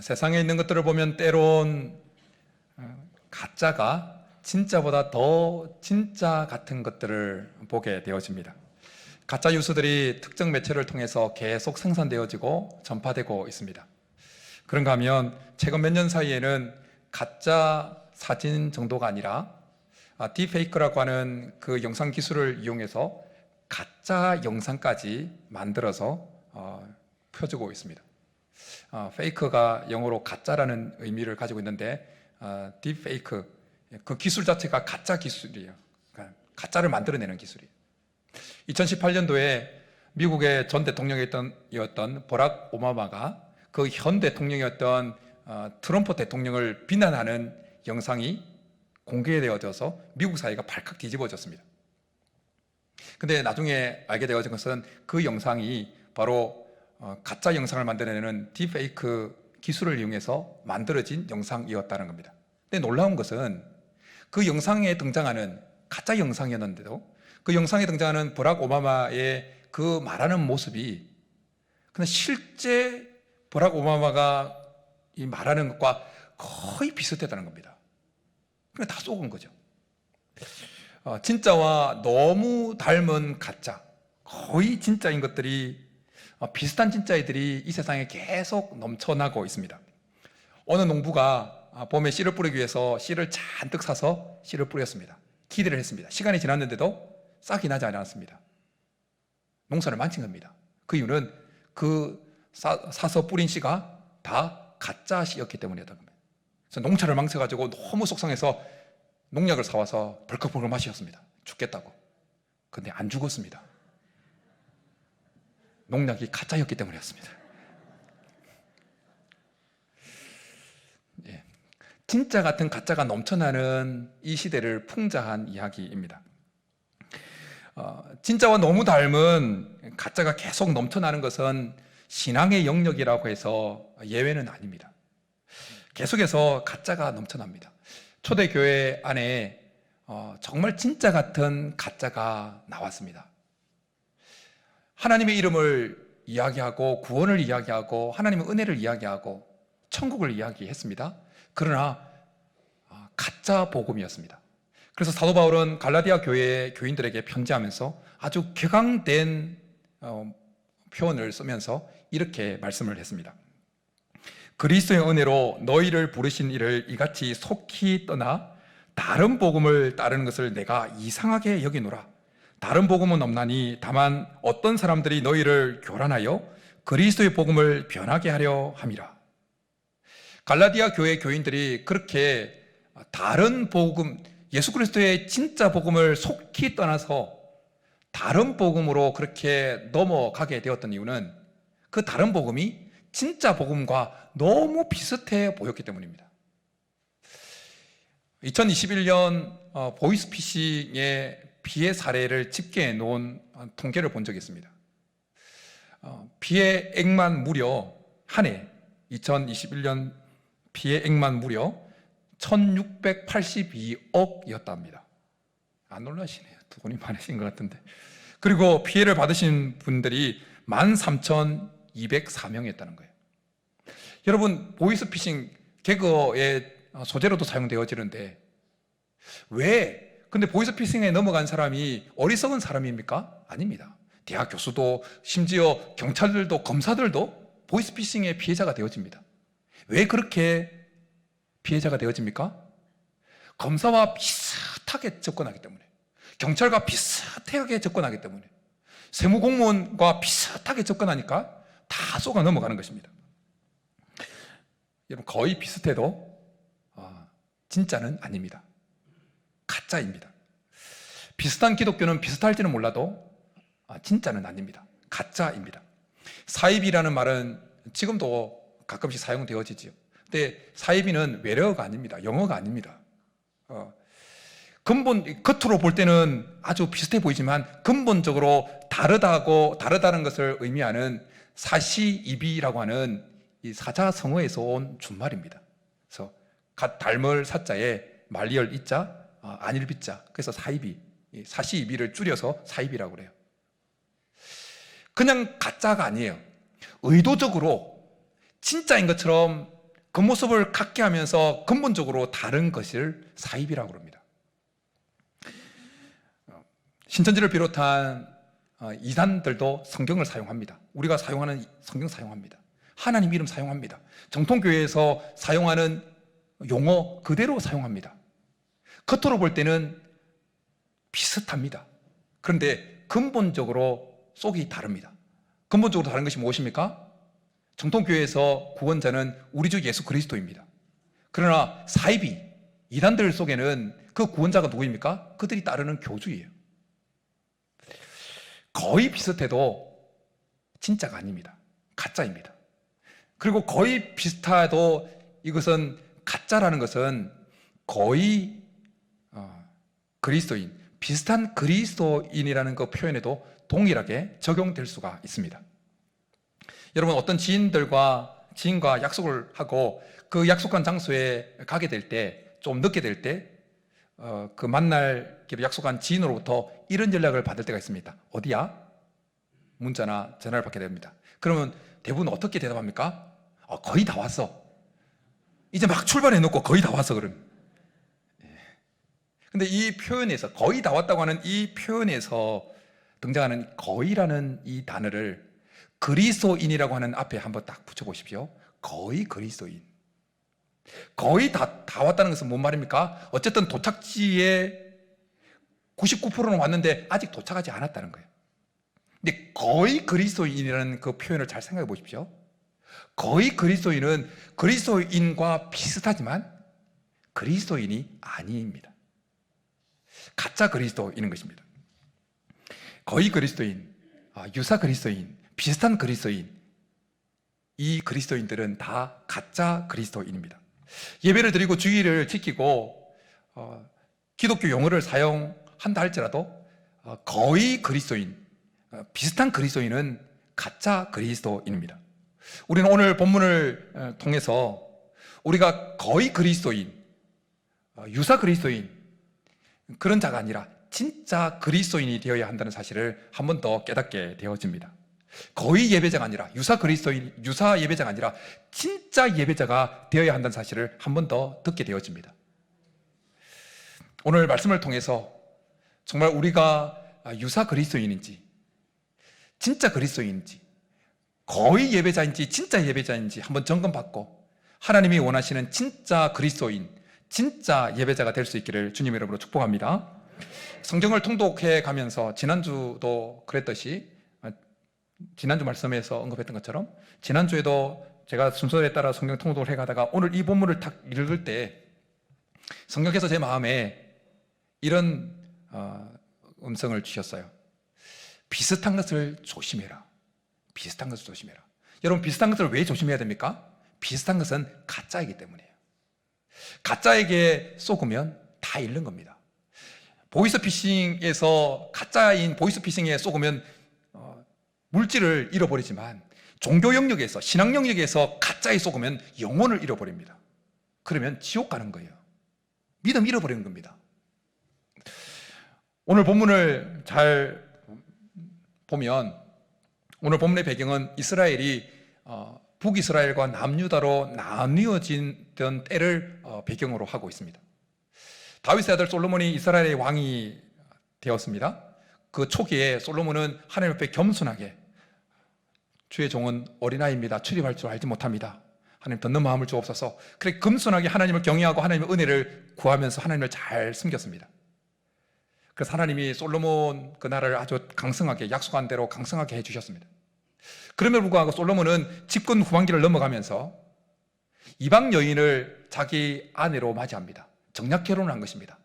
세상에 있는 것들을 보면 때론 가짜가 진짜보다 더 진짜 같은 것들을 보게 되어집니다. 가짜 뉴스들이 특정 매체를 통해서 계속 생산되어지고 전파되고 있습니다. 그런가 하면 최근 몇 년 사이에는 가짜 사진 정도가 아니라 딥페이크라고 하는 그 영상 기술을 이용해서 가짜 영상까지 만들어서 펴주고 있습니다. 페이크가 영어로 가짜라는 의미를 가지고 있는데 딥페이크, 그 기술 자체가 가짜 기술이에요. 그러니까 가짜를 만들어내는 기술이에요. 2018년도에 미국의 전 대통령이었던 버락 오바마가 그 현 대통령이었던 트럼프 대통령을 비난하는 영상이 공개되어져서 미국 사회가 발칵 뒤집어졌습니다. 근데 나중에 알게 되어진 것은 그 영상이 바로 가짜 영상을 만들어내는 딥페이크 기술을 이용해서 만들어진 영상이었다는 겁니다. 근데 놀라운 것은 그 영상에 등장하는 가짜 영상이었는데도 그 영상에 등장하는 버락 오바마의 그 말하는 모습이 그냥 실제 버락 오바마가 이 말하는 것과 거의 비슷했다는 겁니다. 그냥 다 속은 거죠. 진짜와 너무 닮은 가짜, 거의 진짜인 것들이 비슷한 진짜이들이 이 세상에 계속 넘쳐나고 있습니다. 어느 농부가 봄에 씨를 뿌리기 위해서 씨를 잔뜩 사서 씨를 뿌렸습니다. 기대를 했습니다. 시간이 지났는데도 싹이 나지 않았습니다. 농사를 망친 겁니다. 그 이유는 그 사서 뿌린 씨가 다 가짜 씨였기 때문이었던 겁니다. 그래서 농사를 망쳐가지고 너무 속상해서 농약을 사와서 벌컥벌컥 마셨습니다. 죽겠다고. 근데 안 죽었습니다. 농약이 가짜였기 때문이었습니다. 예. 진짜 같은 가짜가 넘쳐나는 이 시대를 풍자한 이야기입니다. 진짜와 너무 닮은 가짜가 계속 넘쳐나는 것은 신앙의 영역이라고 해서 예외는 아닙니다. 계속해서 가짜가 넘쳐납니다. 초대교회 안에 정말 진짜 같은 가짜가 나왔습니다. 하나님의 이름을 이야기하고 구원을 이야기하고 하나님의 은혜를 이야기하고 천국을 이야기했습니다. 그러나 가짜 복음이었습니다. 그래서 사도 바울은 갈라디아 교회의 교인들에게 편지하면서 아주 격앙된 표현을 쓰면서 이렇게 말씀을 했습니다. 그리스도의 은혜로 너희를 부르신 이를 이같이 속히 떠나 다른 복음을 따르는 것을 내가 이상하게 여기노라. 다른 복음은 없나니 다만 어떤 사람들이 너희를 교란하여 그리스도의 복음을 변하게 하려 함이라. 갈라디아 교회 교인들이 그렇게 다른 복음, 예수 그리스도의 진짜 복음을 속히 떠나서 다른 복음으로 그렇게 넘어가게 되었던 이유는 그 다른 복음이 진짜 복음과 너무 비슷해 보였기 때문입니다. 2021년 보이스피싱의 피해 사례를 집계해 놓은 통계를 본 적이 있습니다. 피해액만 무려 한 해 2021년 피해액만 무려 1682억이었답니다. 안 놀라시네요. 돈이 많으신 것 같은데. 그리고 피해를 받으신 분들이 13,204명이었다는 거예요. 여러분, 보이스피싱 개그의 소재로도 사용되어지는데 왜? 근데 보이스피싱에 넘어간 사람이 어리석은 사람입니까? 아닙니다. 대학 교수도 심지어 경찰들도 검사들도 보이스피싱의 피해자가 되어집니다. 왜 그렇게 피해자가 되어집니까? 검사와 비슷하게 접근하기 때문에, 경찰과 비슷하게 접근하기 때문에, 세무공무원과 비슷하게 접근하니까 다 속아 넘어가는 것입니다. 여러분, 거의 비슷해도 진짜는 아닙니다. 가짜입니다. 비슷한 기독교는 비슷할지는 몰라도 진짜는 아닙니다. 가짜입니다. 사이비라는 말은 지금도 가끔씩 사용되어지죠. 근데 사이비는 외래어가 아닙니다. 영어가 아닙니다. 겉으로 볼 때는 아주 비슷해 보이지만 근본적으로 다르다는 것을 의미하는 사시이비라고 하는 이 사자성어에서 온 준말입니다. 그래서 닮을 사자에 말리을 이자, 안일 비자, 그래서 사이비, 사시이비를 줄여서 사이비라고 그래요. 그냥 가짜가 아니에요. 의도적으로 진짜인 것처럼 겉모습을 갖게 하면서 근본적으로 다른 것을 사입이라고 합니다. 신천지를 비롯한 이단들도 성경을 사용합니다. 우리가 사용하는 성경 사용합니다. 하나님 이름 사용합니다. 정통교회에서 사용하는 용어 그대로 사용합니다. 겉으로 볼 때는 비슷합니다. 그런데 근본적으로 속이 다릅니다. 근본적으로 다른 것이 무엇입니까? 정통교회에서 구원자는 우리 주 예수 그리스도입니다. 그러나 사이비, 이단들 속에는 그 구원자가 누구입니까? 그들이 따르는 교주예요. 거의 비슷해도 진짜가 아닙니다. 가짜입니다. 그리고 거의 비슷해도 이것은 가짜라는 것은 거의 그리스도인, 비슷한 그리스도인이라는 그 표현에도 동일하게 적용될 수가 있습니다. 여러분, 어떤 지인과 약속을 하고 그 약속한 장소에 가게 될 때, 좀 늦게 될 때, 그 만날기로 약속한 지인으로부터 이런 연락을 받을 때가 있습니다. 어디야? 문자나 전화를 받게 됩니다. 그러면 대부분 어떻게 대답합니까? 거의 다 왔어. 이제 막 출발해 놓고 거의 다 왔어, 그럼. 근데 이 표현에서, 거의 다 왔다고 하는 이 표현에서 등장하는 거의라는 이 단어를 그리스도인이라고 하는 앞에 한번 딱 붙여보십시오. 거의 그리스도인. 거의 다 왔다는 것은 뭔 말입니까? 어쨌든 도착지에 99%는 왔는데 아직 도착하지 않았다는 거예요. 근데 거의 그리스도인이라는 그 표현을 잘 생각해 보십시오. 거의 그리스도인은 그리스도인과 비슷하지만 그리스도인이 아닙니다. 가짜 그리스도인인 것입니다. 거의 그리스도인, 유사 그리스도인, 비슷한 그리스도인, 이 그리스도인들은 다 가짜 그리스도인입니다. 예배를 드리고 주의를 지키고 기독교 용어를 사용한다 할지라도 거의 그리스도인, 비슷한 그리스도인은 가짜 그리스도인입니다. 우리는 오늘 본문을 통해서 우리가 거의 그리스도인, 유사 그리스도인, 그런 자가 아니라 진짜 그리스도인이 되어야 한다는 사실을 한 번 더 깨닫게 되어집니다. 거의 예배자가 아니라 유사 예배자가 아니라 진짜 예배자가 되어야 한다는 사실을 한 번 더 듣게 되어집니다. 오늘 말씀을 통해서 정말 우리가 유사 그리스도인인지, 진짜 그리스도인인지, 거의 예배자인지 진짜 예배자인지 한번 점검받고 하나님이 원하시는 진짜 그리스도인, 진짜 예배자가 될 수 있기를 주님 이름으로 축복합니다. 성경을 통독해 가면서 지난주도 그랬듯이, 지난주 말씀에서 언급했던 것처럼 지난주에도 제가 순서에 따라 성경 통독을 해가다가 오늘 이 본문을 딱 읽을 때 성령께서 제 마음에 이런 음성을 주셨어요. 비슷한 것을 조심해라. 비슷한 것을 조심해라. 여러분, 비슷한 것을 왜 조심해야 됩니까? 비슷한 것은 가짜이기 때문이에요. 가짜에게 속으면 다 잃는 겁니다. 보이스피싱에서, 가짜인 보이스피싱에 속으면 물질을 잃어버리지만 종교 영역에서, 신앙 영역에서 가짜에 속으면 영혼을 잃어버립니다. 그러면 지옥 가는 거예요. 믿음 잃어버리는 겁니다. 오늘 본문을 잘 보면 오늘 본문의 배경은 이스라엘이 북이스라엘과 남유다로 나뉘어지던 때를 배경으로 하고 있습니다. 다윗의 아들 솔로몬이 이스라엘의 왕이 되었습니다. 그 초기에 솔로몬은 하나님 앞에 겸손하게, 주의 종은 어린아이입니다. 출입할 줄 알지 못합니다. 하나님 듣는 마음을 주옵소서. 그렇게 겸손하게 하나님을 경외하고 하나님의 은혜를 구하면서 하나님을 잘 숨겼습니다. 그래서 하나님이 솔로몬 그 나라를 아주 강성하게, 약속한 대로 강성하게 해주셨습니다. 그럼에도 불구하고 솔로몬은 집권 후반기를 넘어가면서 이방 여인을 자기 아내로 맞이합니다. 정략 결혼을 한 것입니다.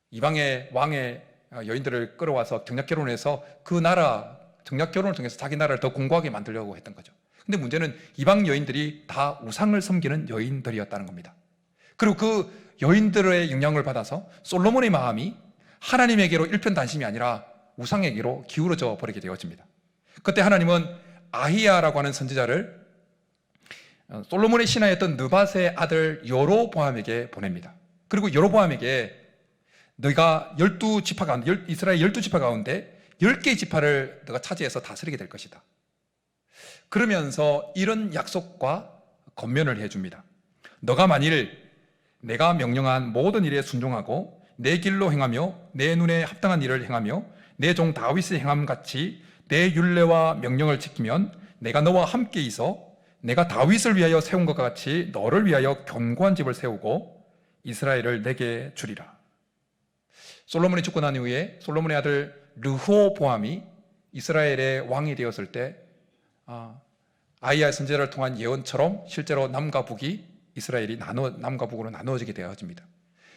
이방의 왕의 여인들을 끌어와서 정략 결혼해서 그 나라, 정략 결혼을 통해서 자기 나라를 더 공고하게 만들려고 했던 거죠. 근데 문제는 이방 여인들이 다 우상을 섬기는 여인들이었다는 겁니다. 그리고 그 여인들의 영향을 받아서 솔로몬의 마음이 하나님에게로 일편단심이 아니라 우상에게로 기울어져 버리게 되어집니다. 그때 하나님은 아히야라고 하는 선지자를 솔로몬의 신하였던 느밧의 아들 여로보암에게 보냅니다. 그리고 여로보암에게 너가 12지파 가운데, 이스라엘 12지파 가운데 10개의 지파를 너가 차지해서 다스리게 될 것이다. 그러면서 이런 약속과 권면을 해줍니다. 너가 만일 내가 명령한 모든 일에 순종하고 내 길로 행하며 내 눈에 합당한 일을 행하며 내 종 다윗의 행함같이 내 율례와 명령을 지키면 내가 너와 함께 있어 내가 다윗을 위하여 세운 것과 같이 너를 위하여 견고한 집을 세우고 이스라엘을 내게 주리라. 솔로몬이 죽고 난 이후에 솔로몬의 아들 르호보암이 이스라엘의 왕이 되었을 때 아이야 선지자를 통한 예언처럼 실제로 남과 북이 이스라엘이 남과 북으로 나누어지게 되어집니다.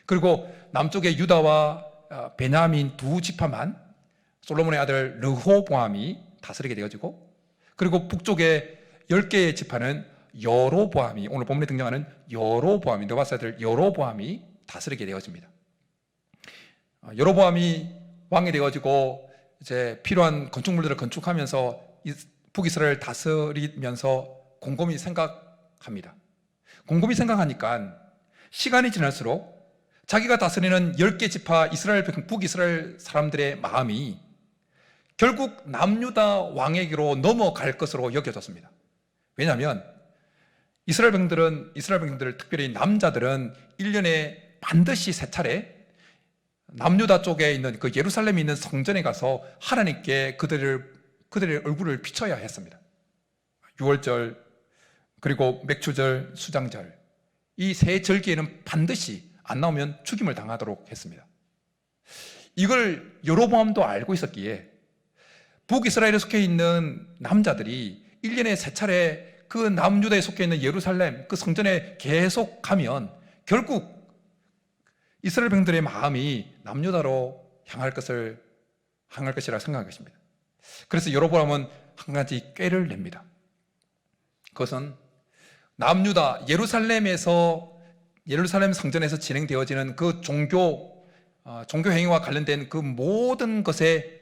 그리고 남쪽의 유다와 베냐민 두 지파만 솔로몬의 아들 르호보암이 다스리게 되어지고, 그리고 북쪽의 10개의 지파는 여로보암이, 오늘 본문에 등장하는 여로보암이, 느바스 아들 여로보암이 다스리게 되어집니다. 여로보암이 왕이 되어지고 이제 필요한 건축물들을 건축하면서 북이스라엘을 다스리면서 곰곰이 생각합니다. 곰곰이 생각하니까 시간이 지날수록 자기가 다스리는 10개 지파 북이스라엘 사람들의 마음이 결국 남유다 왕에게로 넘어갈 것으로 여겨졌습니다. 왜냐하면 이스라엘 백성들, 특별히 남자들은 1년에 반드시 3차례 남유다 쪽에 있는 그 예루살렘에 있는 성전에 가서 하나님께 그들의 얼굴을 비춰야 했습니다. 유월절, 그리고 맥추절, 수장절, 이 세 절기에는 반드시 안 나오면 죽임을 당하도록 했습니다. 이걸 여로보암도 알고 있었기에 북이스라엘에 속해 있는 남자들이 1년에 3차례 그 남유다에 속해 있는 예루살렘 그 성전에 계속 가면 결국 이스라엘 백성들의 마음이 남유다로 향할 것이라 생각한 것입니다. 그래서 여로보암은 한 가지 꾀를 냅니다. 그것은 남유다 예루살렘 성전에서 진행되어지는 그 종교 행위와 관련된 그 모든 것에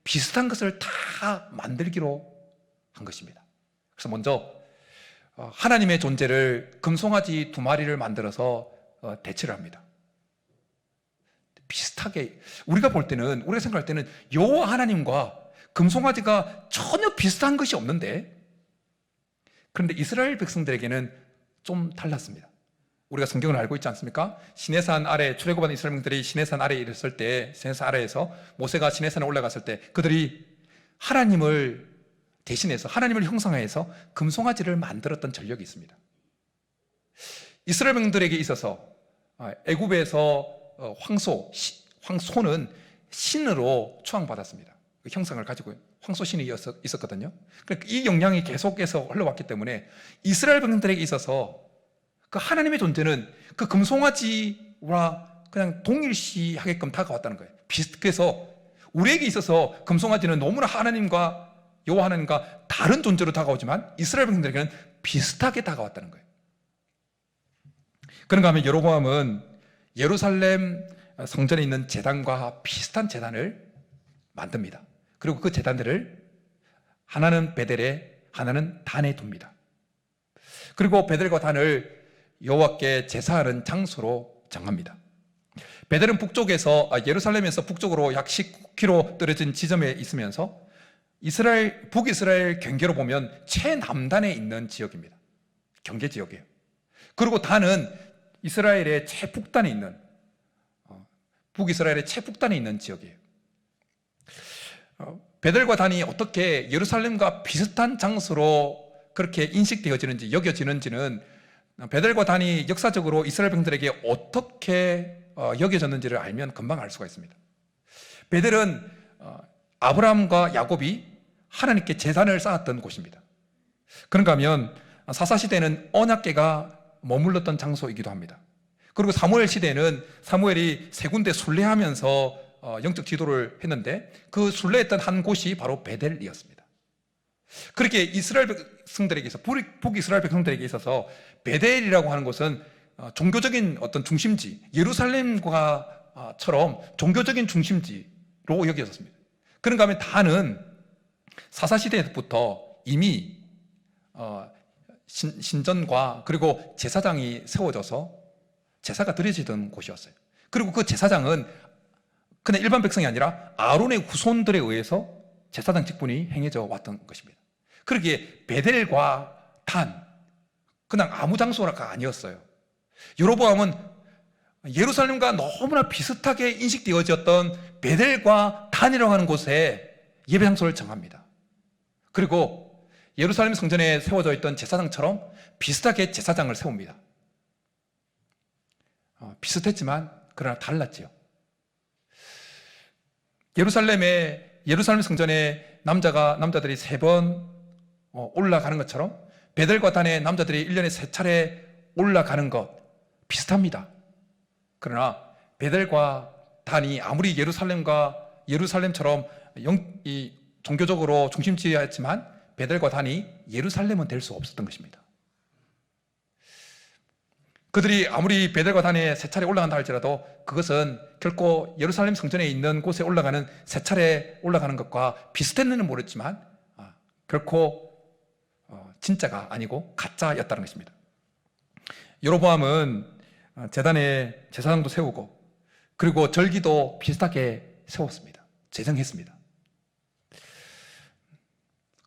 비슷한 것을 다 만들기로 한 것입니다. 그래서 먼저 하나님의 존재를 금송아지 2마리를 만들어서 대체를 합니다. 비슷하게 우리가 생각할 때는 여호와 하나님과 금송아지가 전혀 비슷한 것이 없는데, 그런데 이스라엘 백성들에게는 좀 달랐습니다. 우리가 성경을 알고 있지 않습니까? 시내산 아래, 출애굽한 이스라엘 백성들이 시내산 아래에 이르렀을 때, 시내산 아래에서 모세가 시내산에 올라갔을 때 그들이 하나님을 대신해서, 하나님을 형상화해서 금송아지를 만들었던 전력이 있습니다. 이스라엘 백성들에게 있어서 애굽에서 황소는 신으로 추앙받았습니다. 그 형상을 가지고 황소신이 있었거든요. 그러니까 이 영향이 계속해서 흘러왔기 때문에 이스라엘 백성들에게 있어서 그 하나님의 존재는 그 금송아지와 그냥 동일시하게끔 다가왔다는 거예요. 그래서 우리에게 있어서 금송아지는 너무나 여호와 하나님과 다른 존재로 다가오지만 이스라엘 백성들에게는 비슷하게 다가왔다는 거예요. 그런가 하면 여로보암은 예루살렘 성전에 있는 제단과 비슷한 제단을 만듭니다. 그리고 그 제단들을 하나는 베델에, 하나는 단에 둡니다. 그리고 베델과 단을 여호와께 제사하는 장소로 정합니다. 베델은 예루살렘에서 북쪽으로 약 19km 떨어진 지점에 있으면서 북이스라엘 경계로 보면 최남단에 있는 지역입니다. 경계 지역이에요. 그리고 단은 이스라엘의 최북단에 있는, 북이스라엘의 최북단에 있는 지역이에요. 베델과 단이 어떻게 예루살렘과 비슷한 장소로 그렇게 여겨지는지는 베델과 단이 역사적으로 이스라엘 백성들에게 어떻게 여겨졌는지를 알면 금방 알 수가 있습니다. 베델은 아브라함과 야곱이 하나님께 제단을 쌓았던 곳입니다. 그런가 하면 사사시대는 언약궤가 머물렀던 장소이기도 합니다. 그리고 사무엘 시대에는 사무엘이 세 군데 순례하면서 영적 지도를 했는데 그 순례했던 한 곳이 바로 베델이었습니다. 그렇게 이스라엘 백성들에게 있어서, 북이스라엘 백성들에게 있어서 베델이라고 하는 곳은 종교적인 어떤 중심지, 예루살렘과처럼 종교적인 중심지로 여겨졌습니다. 그런가 하면 단은 사사시대부터 이미 신전과 그리고 제사장이 세워져서 제사가 드려지던 곳이었어요. 그리고 그 제사장은 그냥 일반 백성이 아니라 아론의 후손들에 의해서 제사장 직분이 행해져 왔던 것입니다. 그러기에 베델과 단, 그냥 아무 장소가 아니었어요. 여로보암은 예루살렘과 너무나 비슷하게 인식되어졌던 베델과 단이라고 하는 곳에 예배 장소를 정합니다. 그리고 예루살렘 성전에 세워져 있던 제사장처럼 비슷하게 제사장을 세웁니다. 비슷했지만 그러나 달랐지요. 예루살렘 성전에 남자들이 3번 올라가는 것처럼 베델과 단에 남자들이 1년에 3차례 올라가는 것 비슷합니다. 그러나 베델과 단이 아무리 예루살렘처럼 종교적으로 중심지였지만 베델과 단이 예루살렘은 될 수 없었던 것입니다. 그들이 아무리 베델과 단에 3차례 올라간다 할지라도 그것은 결코 예루살렘 성전에 있는 곳에 올라가는 3차례 올라가는 것과 비슷했는지는 모르지만 결코 진짜가 아니고 가짜였다는 것입니다. 여로보암은 제단에 제사장도 세우고 그리고 절기도 비슷하게 세웠습니다. 제정했습니다.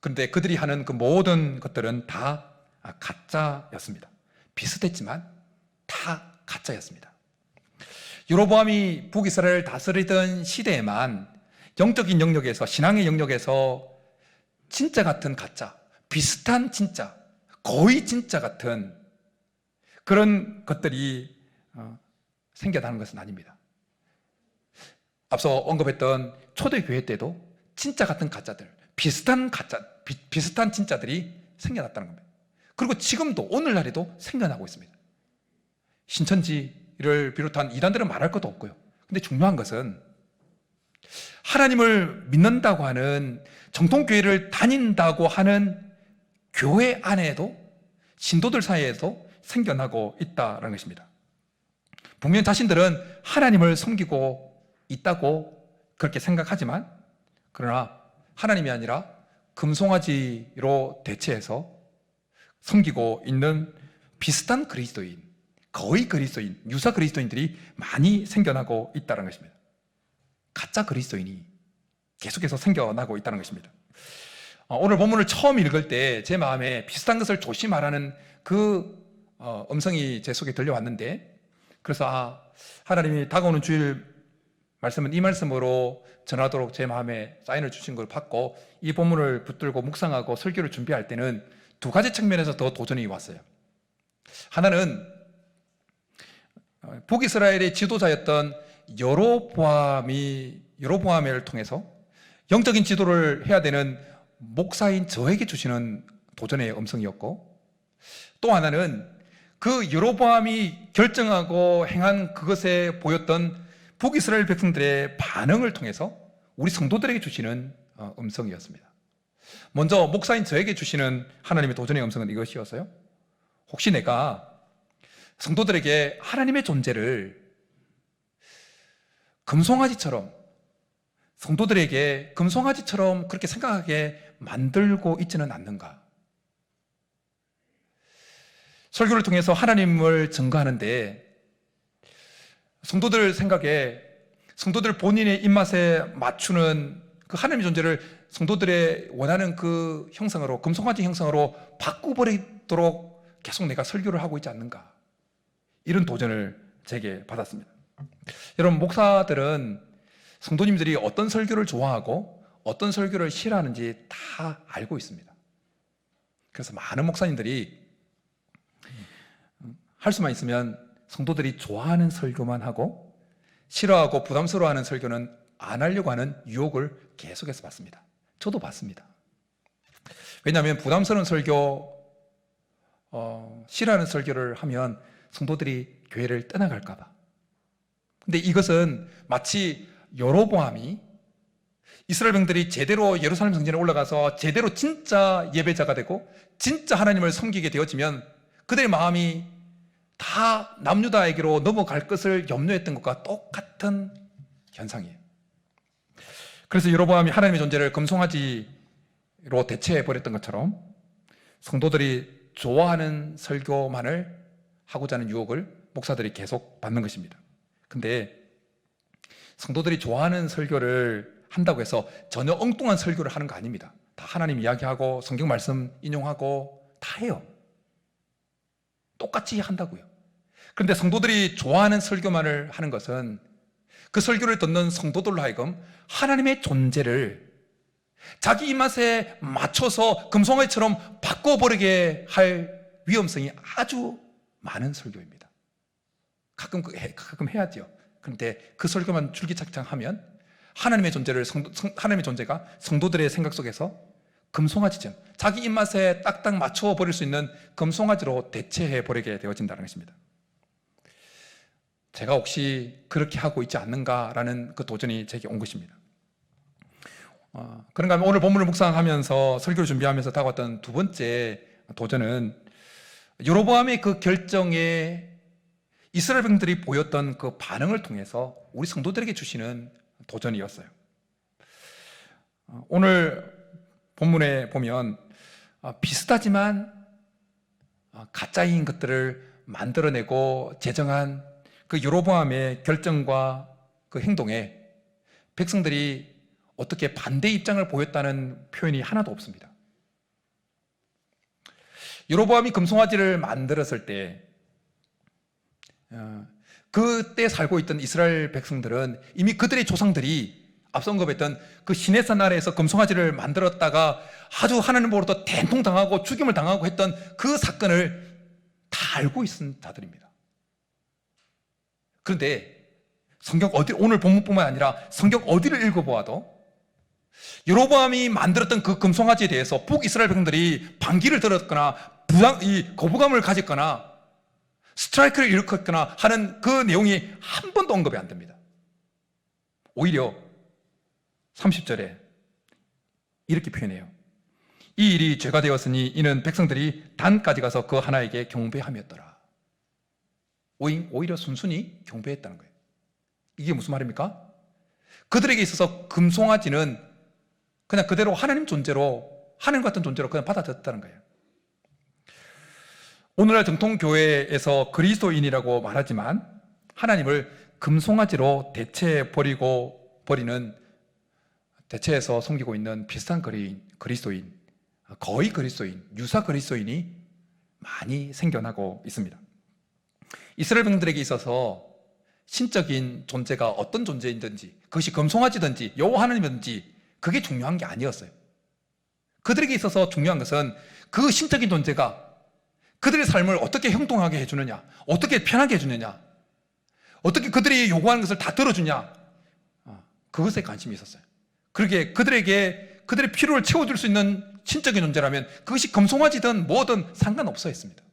그런데 그들이 하는 그 모든 것들은 다 가짜였습니다. 비슷했지만 다 가짜였습니다. 여로보암이 북이스라엘을 다스리던 시대에만 영적인 영역에서, 신앙의 영역에서 진짜 같은 가짜, 비슷한 진짜, 거의 진짜 같은 그런 것들이 생겨나는 것은 아닙니다. 앞서 언급했던 초대교회 때도 진짜 같은 가짜들, 비슷한 진짜들이 생겨났다는 겁니다. 그리고 지금도 오늘날에도 생겨나고 있습니다. 신천지를 비롯한 이단들은 말할 것도 없고요. 근데 중요한 것은 하나님을 믿는다고 하는 정통교회를 다닌다고 하는 교회 안에도 신도들 사이에도 생겨나고 있다는 것입니다. 분명 자신들은 하나님을 섬기고 있다고 그렇게 생각하지만 그러나 하나님이 아니라 금송아지로 대체해서 섬기고 있는 비슷한 그리스도인, 거의 그리스도인, 유사 그리스도인들이 많이 생겨나고 있다는 것입니다. 가짜 그리스도인이 계속해서 생겨나고 있다는 것입니다. 오늘 본문을 처음 읽을 때 제 마음에 비슷한 것을 조심하라는 그 음성이 제 속에 들려왔는데, 그래서 하나님이 다가오는 주일 말씀은 이 말씀으로 전하도록 제 마음에 사인을 주신 걸 받고 이 본문을 붙들고 묵상하고 설교를 준비할 때는 2가지 측면에서 더 도전이 왔어요. 하나는 북이스라엘의 지도자였던 여로보암을 통해서 영적인 지도를 해야 되는 목사인 저에게 주시는 도전의 음성이었고, 또 하나는 그 여로보암이 결정하고 행한 그것에 보였던 북이스라엘 백성들의 반응을 통해서 우리 성도들에게 주시는 음성이었습니다. 먼저 목사인 저에게 주시는 하나님의 도전의 음성은 이것이었어요. 혹시 내가 성도들에게 하나님의 존재를 성도들에게 금송아지처럼 그렇게 생각하게 만들고 있지는 않는가? 설교를 통해서 하나님을 증거하는데 성도들 생각에, 성도들 본인의 입맛에 맞추는 그 하나님의 존재를 성도들의 원하는 그 형상으로, 금송아지 형상으로 바꾸버리도록 계속 내가 설교를 하고 있지 않는가? 이런 도전을 제게 받았습니다. 여러분, 목사들은 성도님들이 어떤 설교를 좋아하고 어떤 설교를 싫어하는지 다 알고 있습니다. 그래서 많은 목사님들이 할 수만 있으면 성도들이 좋아하는 설교만 하고 싫어하고 부담스러워하는 설교는 안 하려고 하는 유혹을 계속해서 받습니다. 저도 받습니다. 왜냐하면 부담스러운 설교, 싫어하는 설교를 하면 성도들이 교회를 떠나갈까 봐. 근데 이것은 마치 여로보암이 이스라엘 백성들이 제대로 예루살렘 성전에 올라가서 제대로 진짜 예배자가 되고 진짜 하나님을 섬기게 되어지면 그들의 마음이 다 남유다에게로 넘어갈 것을 염려했던 것과 똑같은 현상이에요. 그래서 여로보암이 하나님의 존재를 금송아지로 대체해버렸던 것처럼 성도들이 좋아하는 설교만을 하고자 하는 유혹을 목사들이 계속 받는 것입니다. 근데 성도들이 좋아하는 설교를 한다고 해서 전혀 엉뚱한 설교를 하는 거 아닙니다. 다 하나님 이야기하고 성경 말씀 인용하고 다 해요. 똑같이 한다고요. 그런데 성도들이 좋아하는 설교만을 하는 것은 그 설교를 듣는 성도들로 하여금 하나님의 존재를 자기 입맛에 맞춰서 금송아지처럼 바꿔버리게 할 위험성이 아주 많은 설교입니다. 가끔 해야죠. 그런데 그 설교만 줄기차창하면 하나님의 존재가 성도들의 생각 속에서 금송아지처럼 자기 입맛에 딱딱 맞춰 버릴 수 있는 금송아지로 대체해 버리게 되어진다는 것입니다. 제가 혹시 그렇게 하고 있지 않는가라는 그 도전이 제게 온 것입니다. 그런가 하면 오늘 본문을 묵상하면서 설교를 준비하면서 다가왔던 두 번째 도전은 여로보암의 그 결정에 이스라엘 백성들이 보였던 그 반응을 통해서 우리 성도들에게 주시는 도전이었어요. 오늘 본문에 보면 비슷하지만 가짜인 것들을 만들어내고 제정한 그 여로보암의 결정과 그 행동에 백성들이 어떻게 반대 입장을 보였다는 표현이 하나도 없습니다. 여로보암이 금송아지를 만들었을 때 그때 살고 있던 이스라엘 백성들은 이미 그들의 조상들이 앞서 언급했던 그 시내산 아래에서 금송아지를 만들었다가 아주 하나님으로부터 된통당하고 죽임을 당하고 했던 그 사건을 다 알고 있은 자들입니다. 그런데 오늘 본문뿐만 아니라 성경 어디를 읽어보아도 여로보암이 만들었던 그 금송아지에 대해서 북이스라엘 백성들이 반기를 들었거나 거부감을 가졌거나 스트라이크를 일으켰거나 하는 그 내용이 한 번도 언급이 안 됩니다. 오히려 30절에 이렇게 표현해요. 이 일이 죄가 되었으니 이는 백성들이 단까지 가서 그 하나에게 경배함이었더라. 오히려 순순히 경배했다는 거예요. 이게 무슨 말입니까? 그들에게 있어서 금송아지는 그냥 그대로 하나님 존재로, 하나님 같은 존재로 그냥 받아들였다는 거예요. 오늘날 정통교회에서 그리스도인이라고 말하지만 하나님을 금송아지로 대체해서 섬기고 있는 비슷한 그리스도인, 거의 그리스도인, 유사 그리스도인이 많이 생겨나고 있습니다. 이스라엘 백성들에게 있어서 신적인 존재가 어떤 존재이든지 그것이 금송아지든지 여호와 하나님이든지 그게 중요한 게 아니었어요. 그들에게 있어서 중요한 것은 그 신적인 존재가 그들의 삶을 어떻게 형통하게 해주느냐, 어떻게 편하게 해주느냐, 어떻게 그들이 요구하는 것을 다 들어주냐, 그것에 관심이 있었어요. 그러기에 그들의 필요를 채워줄 수 있는 신적인 존재라면 그것이 금송아지든 뭐든 상관없어 했습니다.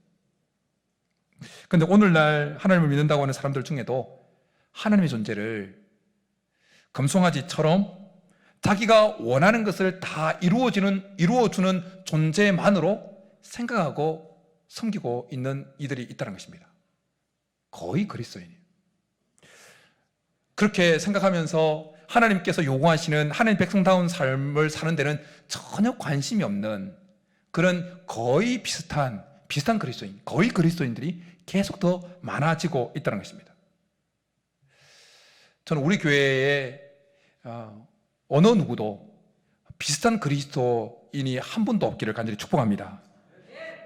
그런데 오늘날 하나님을 믿는다고 하는 사람들 중에도 하나님의 존재를 금송아지처럼 자기가 원하는 것을 다 이루어주는 존재만으로 생각하고 섬기고 있는 이들이 있다는 것입니다. 거의 그리스도인이에요. 그렇게 생각하면서 하나님께서 요구하시는 하나님 백성다운 삶을 사는 데는 전혀 관심이 없는 그런 거의 비슷한 그리스도인, 거의 그리스도인들이 계속 더 많아지고 있다는 것입니다. 저는 우리 교회에 어느 누구도 비슷한 그리스도인이 한 분도 없기를 간절히 축복합니다.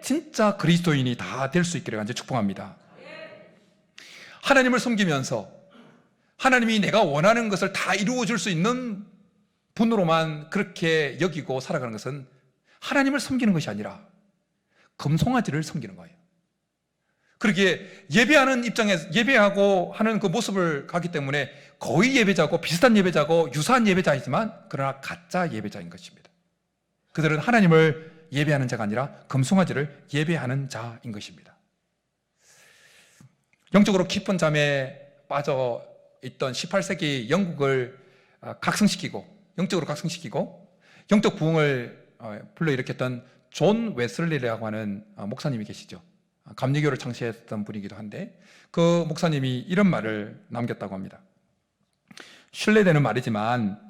진짜 그리스도인이 다 될 수 있기를 간절히 축복합니다. 하나님을 섬기면서 하나님이 내가 원하는 것을 다 이루어줄 수 있는 분으로만 그렇게 여기고 살아가는 것은 하나님을 섬기는 것이 아니라 금송아지를 섬기는 거예요. 그러기에 예배하는 입장에서 예배하고 하는 그 모습을 가기 때문에 거의 예배자고 비슷한 예배자고 유사한 예배자이지만 그러나 가짜 예배자인 것입니다. 그들은 하나님을 예배하는 자가 아니라 금송아지를 예배하는 자인 것입니다. 영적으로 깊은 잠에 빠져 있던 18세기 영국을 영적으로 각성시키고 영적 부흥을 불러일으켰던 존 웨슬리라고 하는 목사님이 계시죠. 감리교를 창시했던 분이기도 한데 그 목사님이 이런 말을 남겼다고 합니다. 신뢰되는 말이지만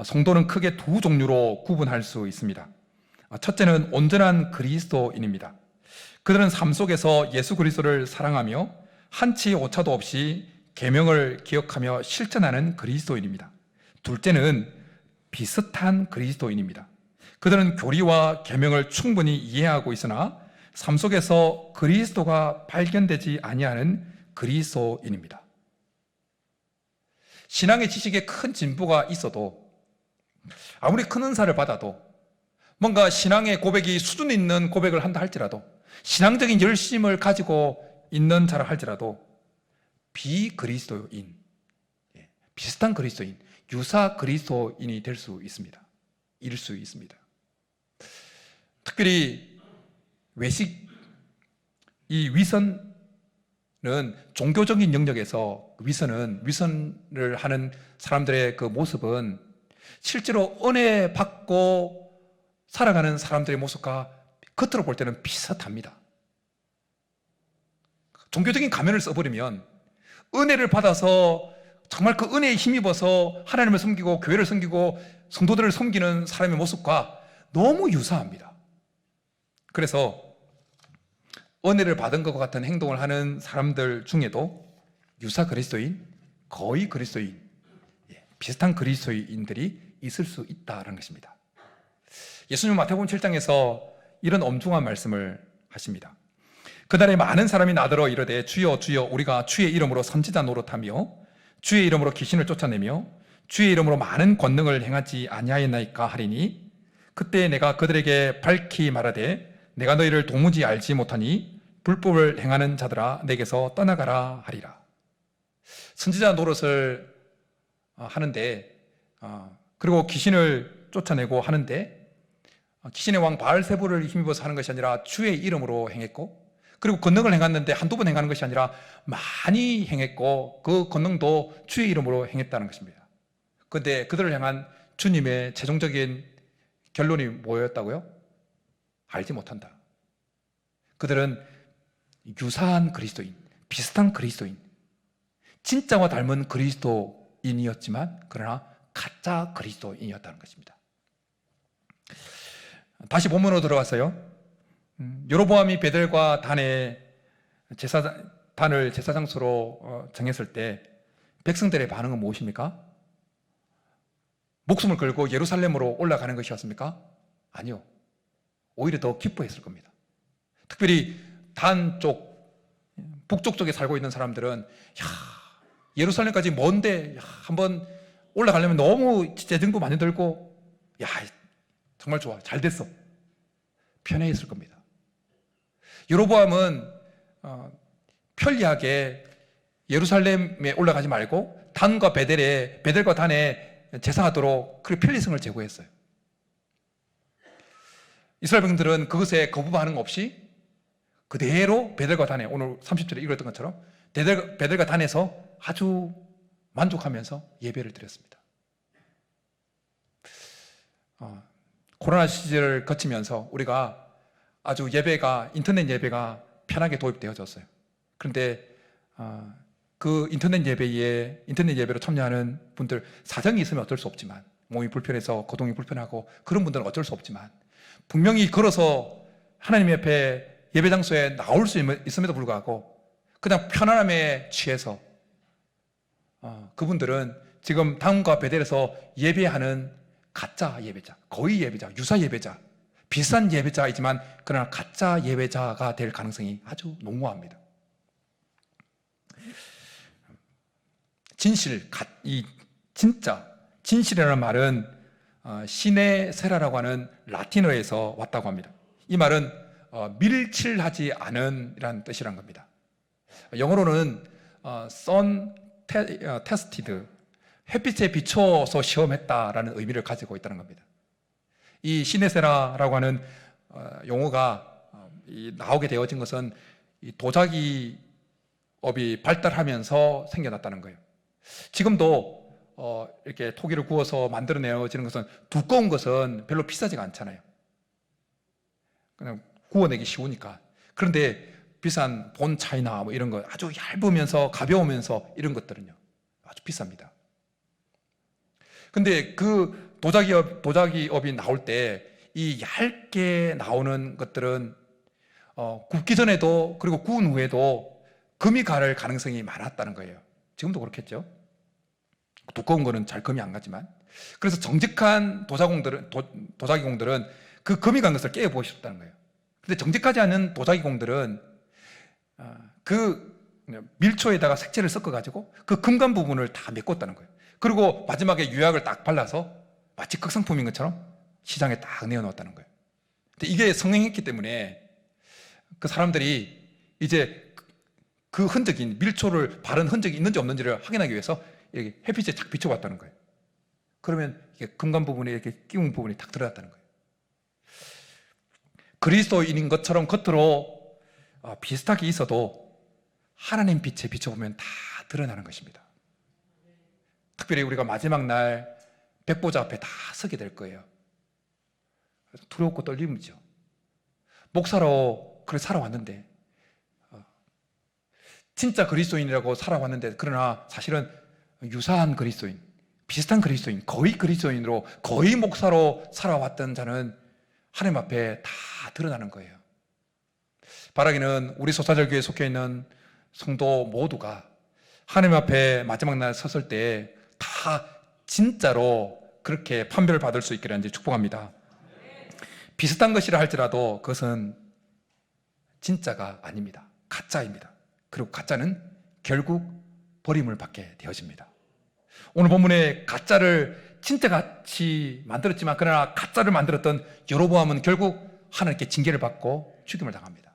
성도는 크게 두 종류로 구분할 수 있습니다. 첫째는 온전한 그리스도인입니다. 그들은 삶 속에서 예수 그리스도를 사랑하며 한치 오차도 없이 계명을 기억하며 실천하는 그리스도인입니다. 둘째는 비슷한 그리스도인입니다. 그들은 교리와 계명을 충분히 이해하고 있으나 삶 속에서 그리스도가 발견되지 아니하는 그리스도인입니다. 신앙의 지식에 큰 진보가 있어도, 아무리 큰 은사를 받아도, 뭔가 신앙의 고백이 수준 있는 고백을 한다 할지라도, 신앙적인 열심을 가지고 있는 자라 할지라도 비그리스도인, 비슷한 그리스도인, 유사 그리스도인이 될 수 있습니다. 일 수 있습니다. 특별히 외식, 이 위선은 종교적인 영역에서 위선을 하는 사람들의 그 모습은 실제로 은혜 받고 살아가는 사람들의 모습과 겉으로 볼 때는 비슷합니다. 종교적인 가면을 써버리면 은혜를 받아서 정말 그 은혜에 힘입어서 하나님을 섬기고 교회를 섬기고 성도들을 섬기는 사람의 모습과 너무 유사합니다. 그래서 은혜를 받은 것과 같은 행동을 하는 사람들 중에도 유사 그리스도인, 거의 그리스도인, 비슷한 그리스도인들이 있을 수 있다는 것입니다. 예수님은 마태복음 7장에서 이런 엄중한 말씀을 하십니다. 그날에 많은 사람이 나더러 이르되 주여 주여 우리가 주의 이름으로 선지자 노릇하며 주의 이름으로 귀신을 쫓아내며 주의 이름으로 많은 권능을 행하지 아니하였나이까 하리니 그때 내가 그들에게 밝히 말하되 내가 너희를 도무지 알지 못하니 불법을 행하는 자들아 내게서 떠나가라 하리라. 선지자 노릇을 하는데 그리고 귀신을 쫓아내고 하는데 귀신의 왕 바알세불을 힘입어서 하는 것이 아니라 주의 이름으로 행했고 그리고 권능을 행했는데 한두 번 행하는 것이 아니라 많이 행했고 그 권능도 주의 이름으로 행했다는 것입니다. 그런데 그들을 향한 주님의 최종적인 결론이 뭐였다고요? 알지 못한다. 그들은 유사한 그리스도인, 비슷한 그리스도인, 진짜와 닮은 그리스도인이었지만 그러나 가짜 그리스도인이었다는 것입니다. 다시 본문으로 들어가서요. 여로보암이 베델과 단을 제사장소로 정했을 때 백성들의 반응은 무엇입니까? 목숨을 걸고 예루살렘으로 올라가는 것이었습니까? 아니요. 오히려 더 기뻐했을 겁니다. 특별히 단 쪽, 북쪽 쪽에 살고 있는 사람들은 예루살렘까지 먼데 한번 올라가려면 너무 재정도 많이 들고 정말 좋아, 잘 됐어, 편해했을 겁니다. 여로보암은 편리하게 예루살렘에 올라가지 말고 단과 베델과 단에 제사하도록 그 편리성을 제공했어요. 이스라엘 백성들은 그것에 거부 반응 없이 그대로 베델과 단에, 오늘 30절에 읽었던 것처럼 베델과 단에서 아주 만족하면서 예배를 드렸습니다. 코로나 시절을 거치면서 우리가 아주 인터넷 예배가 편하게 도입되어졌어요. 그런데 그 인터넷 예배로 참여하는 분들, 사정이 있으면 어쩔 수 없지만, 몸이 불편해서 거동이 불편하고 그런 분들은 어쩔 수 없지만, 분명히 걸어서 하나님 옆에 예배 장소에 나올 수 있음에도 불구하고 그냥 편안함에 취해서 그분들은 지금 단과 베델에서 예배하는 가짜 예배자, 거의 예배자, 유사 예배자, 비싼 예배자이지만 그러나 가짜 예배자가 될 가능성이 아주 농후합니다. 진실이라는 말은 시네세라라고 하는 라틴어에서 왔다고 합니다. 이 말은 밀칠하지 않은 이라는 뜻이란 겁니다. 영어로는 sun tested, 햇빛에 비춰서 시험했다라는 의미를 가지고 있다는 겁니다. 이 시네세라라고 하는 용어가 나오게 되어진 것은 이 도자기업이 발달하면서 생겨났다는 거예요. 지금도 이렇게 토기를 구워서 만들어내어지는 것은, 두꺼운 것은 별로 비싸지가 않잖아요. 그냥 구워내기 쉬우니까. 그런데 비싼 본 차이나 뭐 이런 거, 아주 얇으면서 가벼우면서 이런 것들은요 아주 비쌉니다. 근데 그 도자기업이 나올 때 이 얇게 나오는 것들은 굽기 전에도, 그리고 구운 후에도 금이 가를 가능성이 많았다는 거예요. 지금도 그렇겠죠. 두꺼운 거는 잘 금이 안 가지만. 그래서 정직한 도자기공들은 그 금이 간 것을 깨보고 싶다는 거예요. 근데 정직하지 않은 도자기공들은 그 밀초에다가 색채를 섞어가지고 그 금간 부분을 다 메꿨다는 거예요. 그리고 마지막에 유약을 딱 발라서 마치 극상품인 것처럼 시장에 딱 내어놓았다는 거예요. 근데 이게 성행했기 때문에 그 사람들이 이제 그 흔적인 밀초를 바른 흔적이 있는지 없는지를 확인하기 위해서 이렇게 햇빛에 쫙 비춰봤다는 거예요. 그러면 이게 금간 부분에 이렇게 끼운 부분이 딱 드러났다는 거예요. 그리스도인인 것처럼 겉으로 비슷하게 있어도 하나님 빛에 비춰보면 다 드러나는 것입니다. 특별히 우리가 마지막 날 백보자 앞에 다 서게 될 거예요. 두렵고 떨림이죠. 목사로 그래 살아왔는데, 진짜 그리스도인이라고 살아왔는데, 그러나 사실은 유사한 그리스도인, 비슷한 그리스도인, 거의 그리스도인으로, 거의 목사로 살아왔던 자는 하나님 앞에 다 드러나는 거예요. 바라기는 우리 소사절교에 속해 있는 성도 모두가 하나님 앞에 마지막 날 섰을 때 다 진짜로 그렇게 판별을 받을 수 있기를 축복합니다. 비슷한 것이라 할지라도 그것은 진짜가 아닙니다. 가짜입니다. 그리고 가짜는 결국 버림을 받게 되어집니다. 오늘 본문에 가짜를 진짜같이 만들었지만 그러나 가짜를 만들었던 여로보암은 결국 하나님께 징계를 받고 죽임을 당합니다.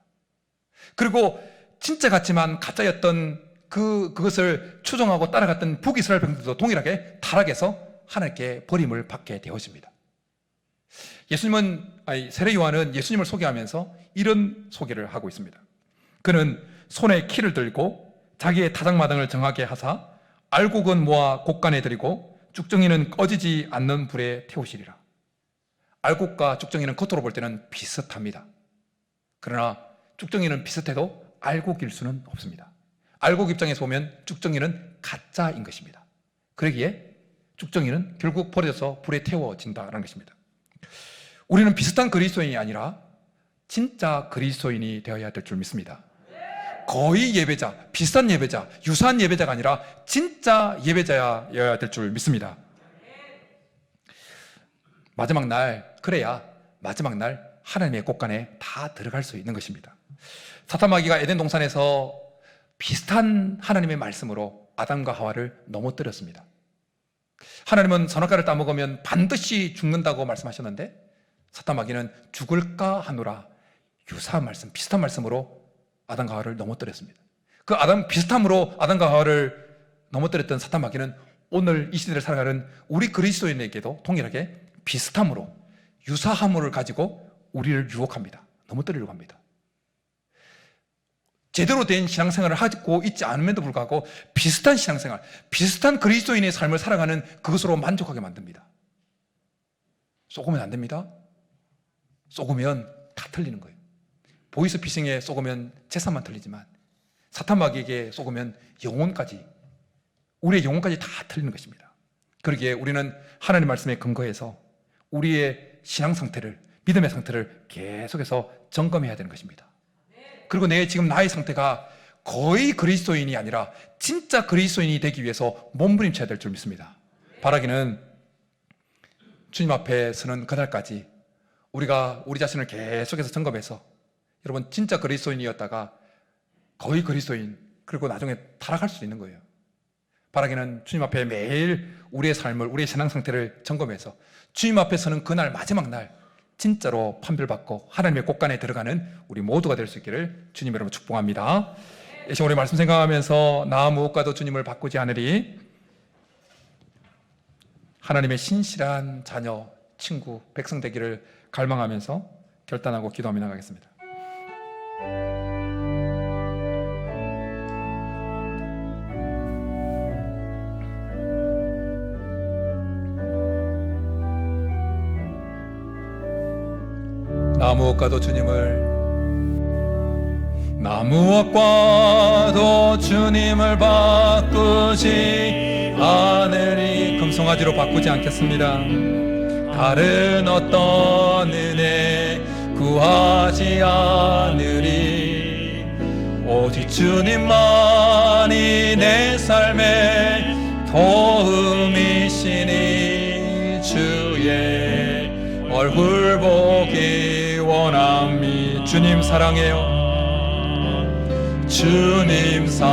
그리고 진짜 같지만 가짜였던 그것을 추종하고 따라갔던 북이스라엘 백성들도 동일하게 타락해서 하나님께 버림을 받게 되어집니다. 세례 요한은 예수님을 소개하면서 이런 소개를 하고 있습니다. 그는 손에 키를 들고 자기의 타작마당을 정하게 하사 알곡은 모아 곡간에 들이고 쭉정이는 꺼지지 않는 불에 태우시리라. 알곡과 쭉정이는 겉으로 볼 때는 비슷합니다. 그러나 쭉정이는 비슷해도 알곡일 수는 없습니다. 알곡 입장에서 보면 쭉정이는 가짜인 것입니다. 그러기에 쭉정이는 결국 버려져서 불에 태워진다는 것입니다. 우리는 비슷한 그리스도인이 아니라 진짜 그리스도인이 되어야 될 줄 믿습니다. 거의 예배자, 비슷한 예배자, 유사한 예배자가 아니라 진짜 예배자여야 될 줄 믿습니다. 마지막 날, 그래야 마지막 날 하나님의 곳간에 다 들어갈 수 있는 것입니다. 사탄 마귀가 에덴 동산에서 비슷한 하나님의 말씀으로 아담과 하와를 넘어뜨렸습니다. 하나님은 선악과를 따먹으면 반드시 죽는다고 말씀하셨는데 사탄 마귀는 죽을까 하노라 유사한 말씀, 비슷한 말씀으로 아담과 하와를 넘어뜨렸습니다. 그 비슷함으로 아담과 하와를 넘어뜨렸던 사탄 마귀는 오늘 이 시대를 살아가는 우리 그리스도인에게도 동일하게 비슷함으로 유사함을 가지고 우리를 유혹합니다. 넘어뜨리려고 합니다. 제대로 된 신앙생활을 하고 있지 않음에도 불구하고 비슷한 신앙생활, 비슷한 그리스도인의 삶을 살아가는 그것으로 만족하게 만듭니다. 쏘으면 안 됩니다. 쏘으면 다 틀리는 거예요. 보이스피싱에 쏘으면 재산만 틀리지만 사탄 마귀에게 쏘으면 영혼까지, 우리의 영혼까지 다 틀리는 것입니다. 그러기에 우리는 하나님 말씀에 근거해서 우리의 신앙 상태를, 믿음의 상태를 계속해서 점검해야 되는 것입니다. 그리고 지금 나의 상태가 거의 그리스도인이 아니라 진짜 그리스도인이 되기 위해서 몸부림쳐야 될 줄 믿습니다. 바라기는 주님 앞에 서는 그날까지 우리가 우리 자신을 계속해서 점검해서 여러분 진짜 그리스도인이었다가 거의 그리스도인, 그리고 나중에 타락할 수도 있는 거예요. 바라기는 주님 앞에 매일 우리의 삶을, 우리의 신앙 상태를 점검해서 주님 앞에 서는 그날, 마지막 날 진짜로 판별받고 하나님의 곳간에 들어가는 우리 모두가 될 수 있기를 주님 여러분 축복합니다. 이 시간 우리 말씀 생각하면서 나 무엇과도 주님을 바꾸지 않으리, 하나님의 신실한 자녀, 친구, 백성 되기를 갈망하면서 결단하고 기도하며 나가겠습니다. 나 무엇과도 주님을 바꾸지 않으리. 금송아지로 바꾸지 않겠습니다. 다른 어떤 은혜 구하지 않으리. 오직 주님만이 내 삶의 도움이시니 주의 얼굴 보기 원합니다. 주님 사랑해요. 주님 사랑해요.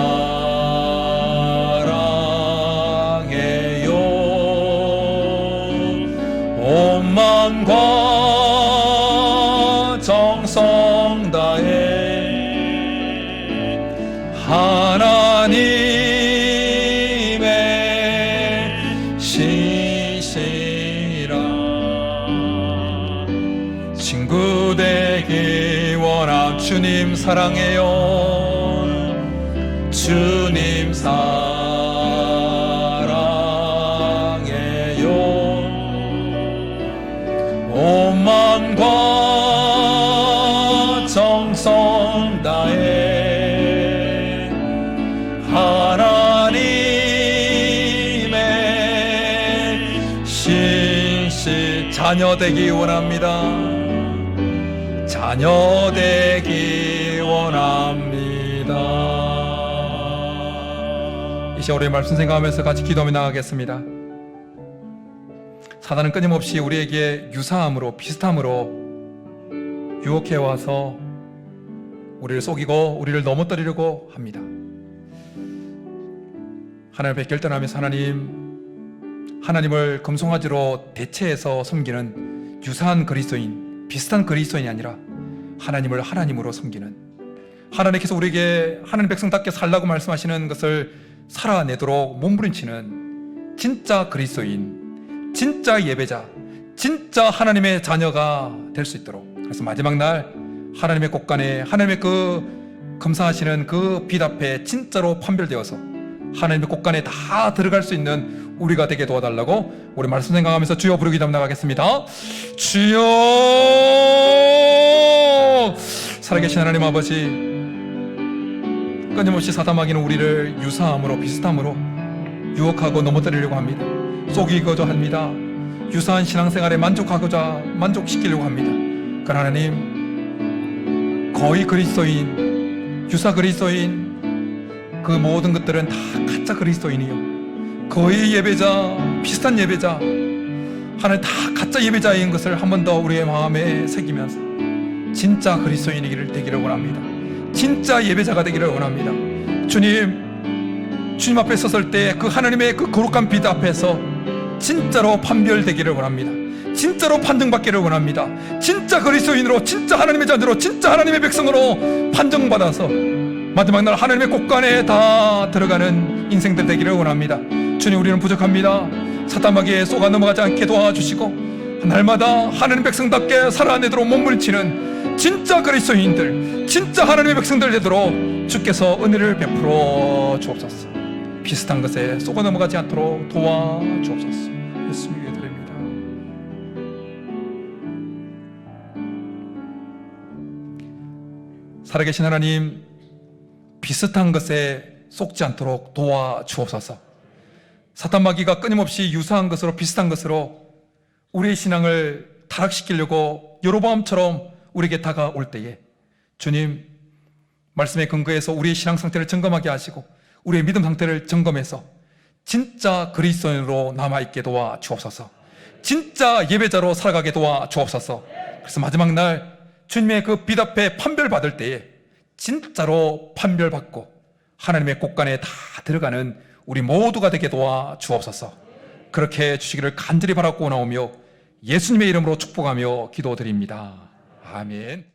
온 마음과 정성 다해 하나님의 신실한 친구 되기 원함. 주님 사랑해요. 주님 사랑해요. 온 마음과 정성 다해 하나님의 신실 자녀 되기 원합니다. 자녀 되기 원합니다. 이 시간 우리의 말씀 생각하면서 같이 기도하며 나가겠습니다. 사단은 끊임없이 우리에게 유사함으로 비슷함으로 유혹해와서 우리를 속이고 우리를 넘어뜨리려고 합니다. 하나님 앞에 결단하면서 하나님을 금송아지로 대체해서 섬기는 유사한 그리스도인, 비슷한 그리스도인이 아니라 하나님을 하나님으로 섬기는, 하나님께서 우리에게 하나님 백성답게 살라고 말씀하시는 것을 살아내도록 몸부림치는 진짜 그리스도인, 진짜 예배자, 진짜 하나님의 자녀가 될 수 있도록, 그래서 마지막 날 하나님의 곳간에 하나님의 그 검사하시는 그 빛 앞에 진짜로 판별되어서 하나님의 곳간에 다 들어갈 수 있는 우리가 되게 도와달라고 우리 말씀 생각하면서 주여 부르기 담 나가겠습니다. 주여. 살아계신 하나님 아버지, 끊임없이 사단마귀는 우리를 유사함으로 비슷함으로 유혹하고 넘어뜨리려고 합니다. 속이고자 합니다. 유사한 신앙생활에 만족시키려고 합니다. 그러나 하나님, 거의 그리스도인, 유사 그리스도인, 그 모든 것들은 다 가짜 그리스도인이요, 거의 예배자, 비슷한 예배자, 하나님 다 가짜 예배자인 것을 한 번 더 우리의 마음에 새기면서 진짜 그리스도인이 되기를 원합니다. 진짜 예배자가 되기를 원합니다. 주님 앞에 섰을 때 그 하나님의 그 거룩한 빛 앞에서 진짜로 판별되기를 원합니다. 진짜로 판정받기를 원합니다. 진짜 그리스도인으로, 진짜 하나님의 자녀로, 진짜 하나님의 백성으로 판정받아서 마지막 날 하나님의 곳간에 다 들어가는 인생들 되기를 원합니다. 주님, 우리는 부족합니다. 사단마귀에 쏘가 넘어가지 않게 도와주시고 날마다 하나님 백성답게 살아내도록 몸부림치는 진짜 그리스도인들, 진짜 하나님의 백성들 되도록 주께서 은혜를 베풀어 주옵소서. 비슷한 것에 쏘가 넘어가지 않도록 도와주옵소서. 예수님 위에 드립니다. 살아계신 하나님, 비슷한 것에 속지 않도록 도와주옵소서. 사단마귀가 끊임없이 유사한 것으로, 비슷한 것으로 우리의 신앙을 타락시키려고 여로보암처럼 우리에게 다가올 때에 주님, 말씀에 근거해서 우리의 신앙 상태를 점검하게 하시고 우리의 믿음 상태를 점검해서 진짜 그리스도인으로 남아있게 도와주옵소서. 진짜 예배자로 살아가게 도와주옵소서. 그래서 마지막 날 주님의 그 빛 앞에 판별받을 때에 진짜로 판별받고 하나님의 곳간에 다 들어가는 우리 모두가 되게 도와주옵소서. 그렇게 해주시기를 간절히 바라고 나오며 예수님의 이름으로 축복하며 기도드립니다. 아멘.